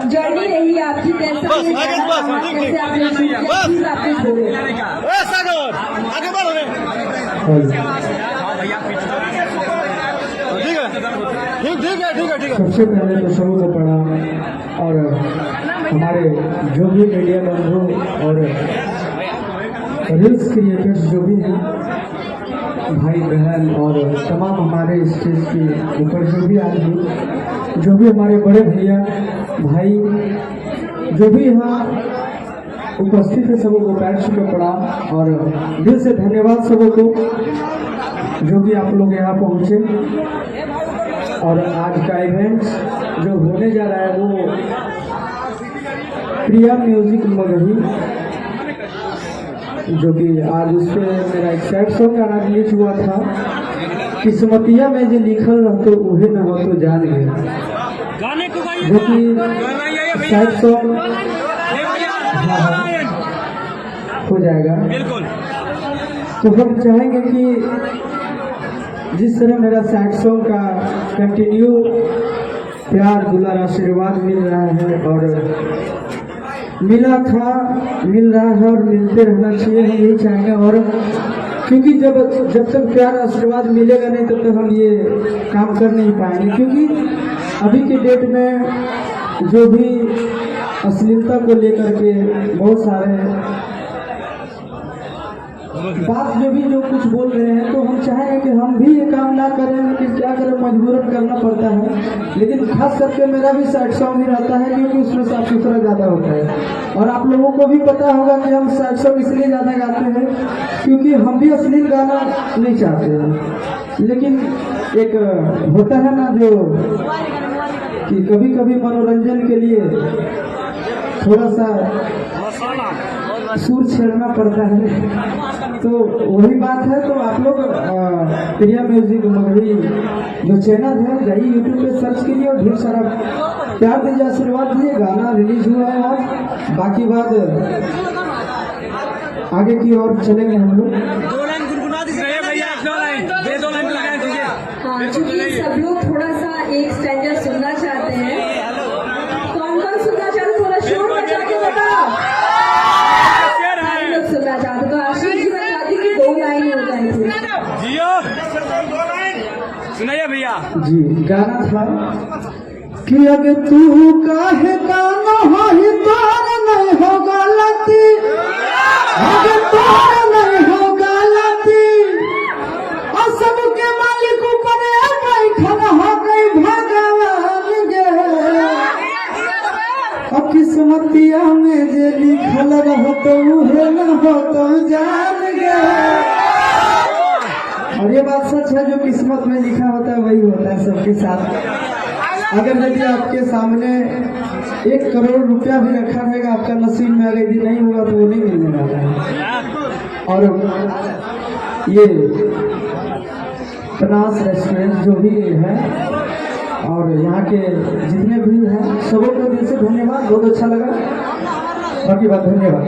Journey रही आपकी कैसे सबसे पहले तो सबों को प्रणाम और हमारे जो भी मीडिया बंधु और रील्स क्रिएटर्स जो भी हैं भाई बहन और तमाम हमारे स्टेज के ऊपर जो भी आदमी जो भी हमारे बड़े भैया भाई जो भी यहाँ उपस्थित है सबों को पैर छू के प्रणाम और दिल से धन्यवाद सबों को जो भी आप लोग यहाँ पहुँचे। और आज का इवेंट जो होने जा रहा है वो प्रिया म्यूजिक मगही जो कि आज उस पर मेरा एक सैड सॉन्ग गाना रिलीज हुआ था किस्मतिया में जो लिखल रहते उहे न हो तो जान गए जो कि सैड सॉन्ग हो जाएगा। तो हम चाहेंगे कि जिस तरह मेरा सैड सॉन्ग का कंटिन्यू प्यार दुलार आशीर्वाद मिल रहा है और मिला था मिल रहा है और मिलते रहना चाहिए हम यही चाहेंगे। और क्योंकि जब तक प्यार आशीर्वाद मिलेगा नहीं तब तक हम ये काम कर नहीं पाएंगे क्योंकि अभी के डेट में जो भी अश्लीलता को लेकर के बहुत सारे बात जो कुछ बोल रहे हैं तो हम चाहेंगे कि हम भी ये काम ना करें लेकिन क्या करें मजबूरन करना पड़ता है। लेकिन खास करके मेरा भी सैड सॉन्ग ही रहता है क्योंकि उसमें साफ सुथरा ज़्यादा होता है और आप लोगों को भी पता होगा कि हम सैड सॉन्ग इसलिए ज़्यादा गाते हैं क्योंकि हम भी अश्लील गाना नहीं चाहते हैं। लेकिन एक होता है ना जो कि कभी कभी मनोरंजन के लिए थोड़ा सा सुर छेड़ना पड़ता है तो वही बात है। तो आप लोग प्रिया म्यूजिक मगही जो चैनल है जाइए यूट्यूब पे सर्च कीजिए और ढेर सारा प्यार दीजिए आशीर्वाद दीजिए। गाना रिलीज हुआ है और बाकी बात आगे की ओर चलेंगे हम लोग। क्योंकि सब लोग थोड़ा सा एक स्टैंडर्ड सुनना चाहते हैं। कौन कौन सुनना चाहते थोड़ा शोर बजा के बताओ। सुनना चाहते तो आशीष जी मैं चाहती कि 2 लाइन हो जाए सुनाइए भैया जी। गाना था कि अगर तू काहे गाना हो ही तोर नहीं हो गलती अगर तोर नहीं हो गलती और सबके मालिक ऊपर बैठल हो गई भगवान गे और किस्मतिया में जे लिखल रहो तो उहे न हो तो जान गए। और ये बात सच है जो किस्मत में लिखा होता है वही होता है सबके साथ। अगर यदि आपके सामने 1 करोड़ रुपया भी रखा रहेगा आपका नसीब में अगर यदि नहीं होगा तो वो नहीं मिलने वाला है। और ये पनास रेस्टोरेंट जो भी है और यहाँ के जितने भी हैं सबों को दिल से धन्यवाद। बहुत अच्छा लगा। बाकी बात धन्यवाद।